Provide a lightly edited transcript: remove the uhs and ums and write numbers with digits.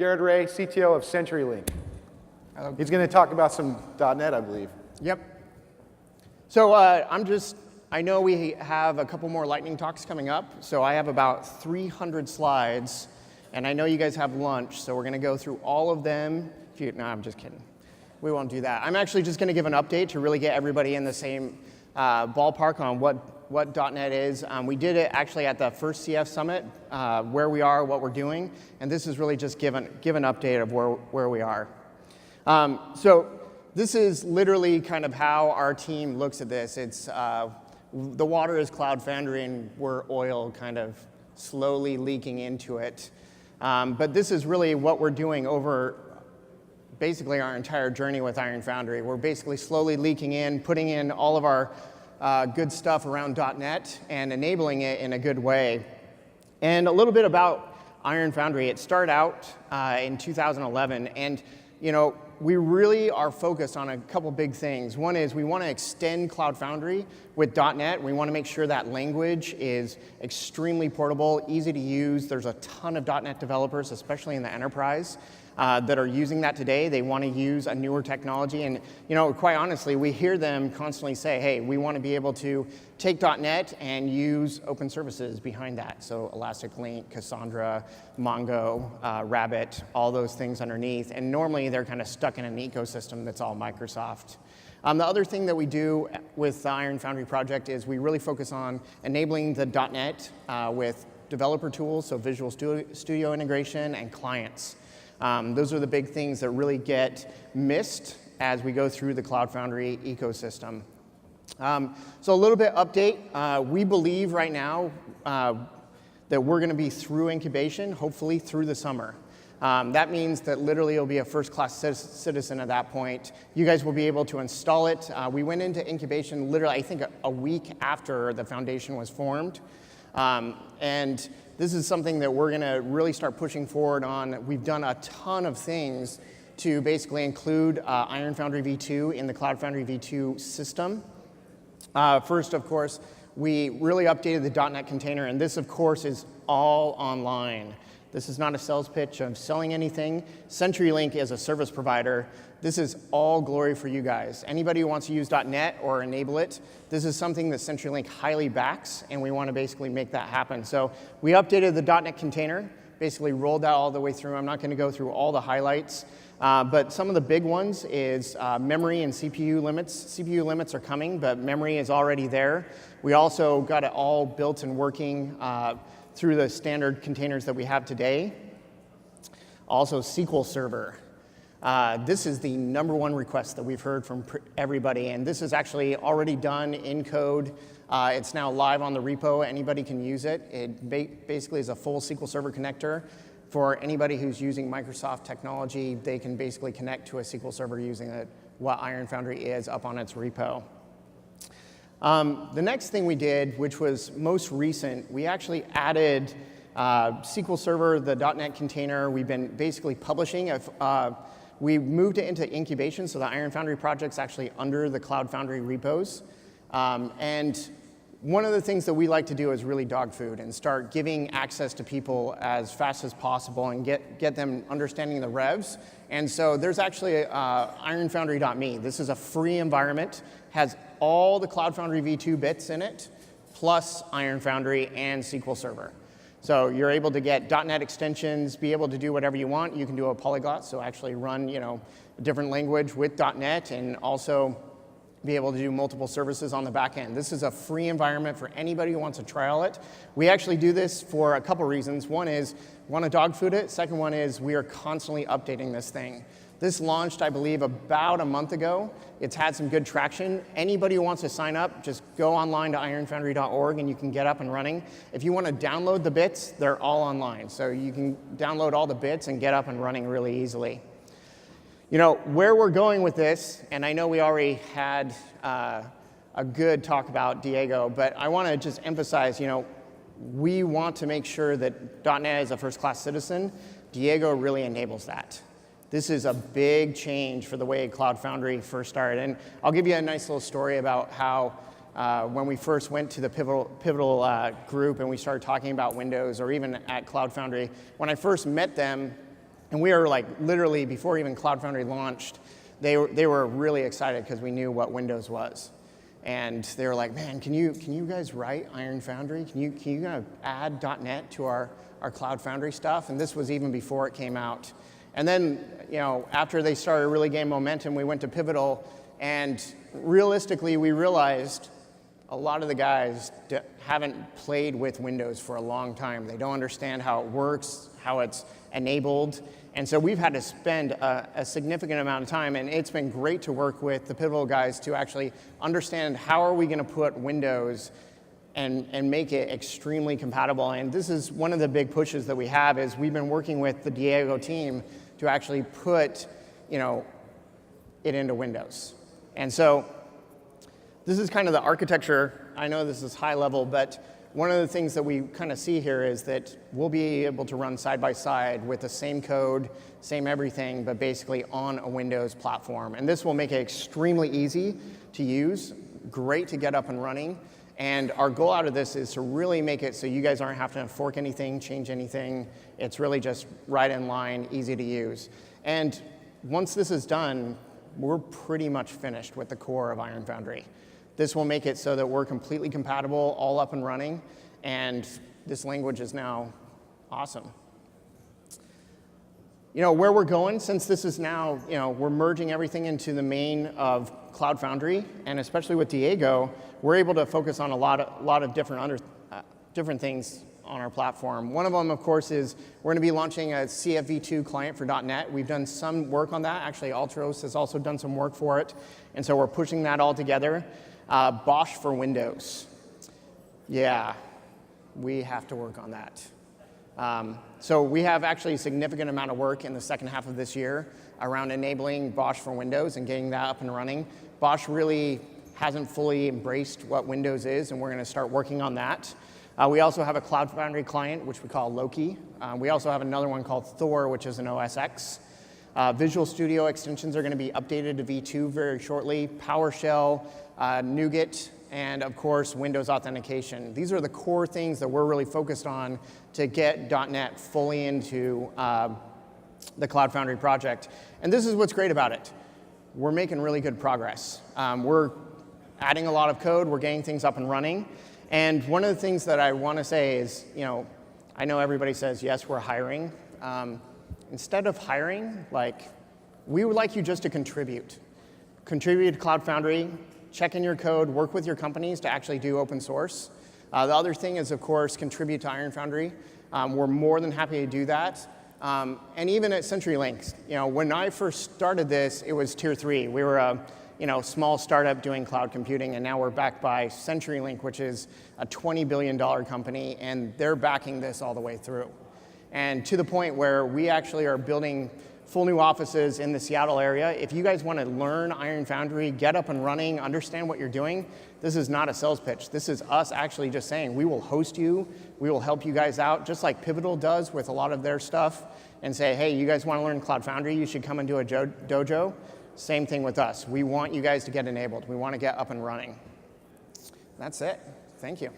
Wray, CTO of CenturyLink. Hello. He's going to talk about some .NET, I believe. Yep. So I know we have a couple more lightning talks coming up, so I have about 300 slides, and I know you guys have lunch, so we're going to go through all of them. No, I'm just kidding. We won't do that. I'm actually just going to give an update to really get everybody in the same ballpark on what .NET is. We did it actually at the first CF Summit, where we are, what we're doing, and this is really just give an update of where we are. So this is literally kind of how our team looks at this. It's the water is Cloud Foundry, and we're oil kind of slowly leaking into it. But this is really what we're doing over basically our entire journey with Iron Foundry. We're basically slowly leaking in, putting in all of our good stuff around .NET and enabling it in a good way. And a little bit about Iron Foundry. It started out in 2011, and we really are focused on a couple big things. One is we want to extend Cloud Foundry with .NET. We want to make sure that language is extremely portable, easy to use. There's a ton of .NET developers, especially in the enterprise, that are using that today. They want to use a newer technology, and quite honestly, we hear them constantly say, hey, we want to be able to take .NET and use open services behind that. So Elastic Link, Cassandra, Mongo, Rabbit, all those things underneath, and normally they're kind of stuck in an ecosystem that's all Microsoft. The other thing that we do with the Iron Foundry project is we really focus on enabling the .NET with developer tools, so Visual Studio integration and clients. Those are the big things that really get missed as we go through the Cloud Foundry ecosystem. So a little bit update. We believe right now that we're going to be through incubation, hopefully through the summer. That means that literally you'll be a first-class citizen at that point. You guys will be able to install it. We went into incubation literally, I think, a week after the foundation was formed. And this is something that we're going to really start pushing forward on. We've done a ton of things to basically include Iron Foundry v2 in the Cloud Foundry v2 system. First, of course, we really updated the .NET container, and this, of course, is all online. This is not a sales pitch of selling anything. CenturyLink is a service provider. This is all glory for you guys. Anybody who wants to use .NET or enable it, this is something that CenturyLink highly backs, and we want to basically make that happen. So we updated the .NET container, basically rolled that all the way through. I'm not going to go through all the highlights, but some of the big ones is memory and CPU limits. CPU limits are coming, but memory is already there. We also got it all built and working through the standard containers that we have today. Also, SQL Server. This is the #1 request that we've heard from everybody, and this is actually already done in code. It's now live on the repo. Anybody can use it. It basically is a full SQL Server connector. For anybody who's using Microsoft technology, they can basically connect to a SQL Server using what Iron Foundry is up on its repo. The next thing we did, which was most recent, we actually added SQL Server, the .NET container. We've been basically publishing. We moved it into incubation, so the Iron Foundry project's actually under the Cloud Foundry repos. And one of the things that we like to do is really dog food and start giving access to people as fast as possible and get them understanding the revs. And so there's actually ironfoundry.me. This is a free environment, has all the Cloud Foundry v2 bits in it, plus Iron Foundry and SQL Server. So you're able to get .NET extensions, be able to do whatever you want. You can do a polyglot, so actually run a different language with .NET and also be able to do multiple services on the back end. This is a free environment for anybody who wants to trial it. We actually do this for a couple reasons. One is we want to dog food it. Second one is we are constantly updating this thing. This launched, I believe, about a month ago. It's had some good traction. Anybody who wants to sign up, just go online to ironfoundry.org and you can get up and running. If you want to download the bits, they're all online. So you can download all the bits and get up and running really easily. Where we're going with this, and I know we already had a good talk about Diego, but I want to just emphasize, we want to make sure that .NET is a first-class citizen. Diego really enables that. This is a big change for the way Cloud Foundry first started. And I'll give you a nice little story about how when we first went to the pivotal group and we started talking about Windows, or even at Cloud Foundry, when I first met them, And we are like literally, before even Cloud Foundry launched, they were really excited because we knew what Windows was. And they were like, man, can you guys write Iron Foundry? Can you add .NET to our Cloud Foundry stuff? And this was even before it came out. And then, after they started really gaining momentum, we went to Pivotal, and realistically, we realized a lot of the guys haven't played with Windows for a long time. They don't understand how it works, how it's enabled. And so we've had to spend a significant amount of time, and it's been great to work with the Pivotal guys to actually understand how are we going to put Windows and make it extremely compatible. And this is one of the big pushes that we have, is we've been working with the Diego team to actually put it into Windows. And so this is kind of the architecture. I know this is high level, but one of the things that we kind of see here is that we'll be able to run side by side with the same code, same everything, but basically on a Windows platform. And this will make it extremely easy to use, great to get up and running. And our goal out of this is to really make it so you guys aren't having to fork anything, change anything. It's really just right in line, easy to use. And once this is done, we're pretty much finished with the core of Iron Foundry. This will make it so that we're completely compatible, all up and running, and this language is now awesome. Where we're going, since this is now, we're merging everything into the main of Cloud Foundry, and especially with Diego, we're able to focus on a lot of different things on our platform. One of them, of course, is we're going to be launching a CFv2 client for .NET. We've done some work on that. Actually, Altros has also done some work for it, and so we're pushing that all together. Bosch for Windows. Yeah, we have to work on that. So we have actually a significant amount of work in the second half of this year around enabling Bosch for Windows and getting that up and running. Bosch really hasn't fully embraced what Windows is, and we're going to start working on that. We also have a Cloud Foundry client, which we call Loki. We also have another one called Thor, which is an OS X. Visual Studio extensions are going to be updated to V2 very shortly. PowerShell, NuGet, and of course, Windows authentication. These are the core things that we're really focused on to get .NET fully into the Cloud Foundry project. And this is what's great about it. We're making really good progress. We're adding a lot of code. We're getting things up and running. And one of the things that I want to say is, I know everybody says, yes, we're hiring. Instead of hiring, we would like you just to contribute. Contribute to Cloud Foundry, check in your code, work with your companies to actually do open source. The other thing is, of course, contribute to Iron Foundry. We're more than happy to do that. And even at CenturyLink, when I first started this, it was tier 3. We were a small startup doing cloud computing, and now we're backed by CenturyLink, which is a $20 billion company, and they're backing this all the way through. And to the point where we actually are building full new offices in the Seattle area. If you guys want to learn Iron Foundry, get up and running, understand what you're doing, this is not a sales pitch. This is us actually just saying, we will host you, we will help you guys out, just like Pivotal does with a lot of their stuff, and say, hey, you guys want to learn Cloud Foundry, you should come and do a dojo. Same thing with us. We want you guys to get enabled. We want to get up and running. That's it. Thank you.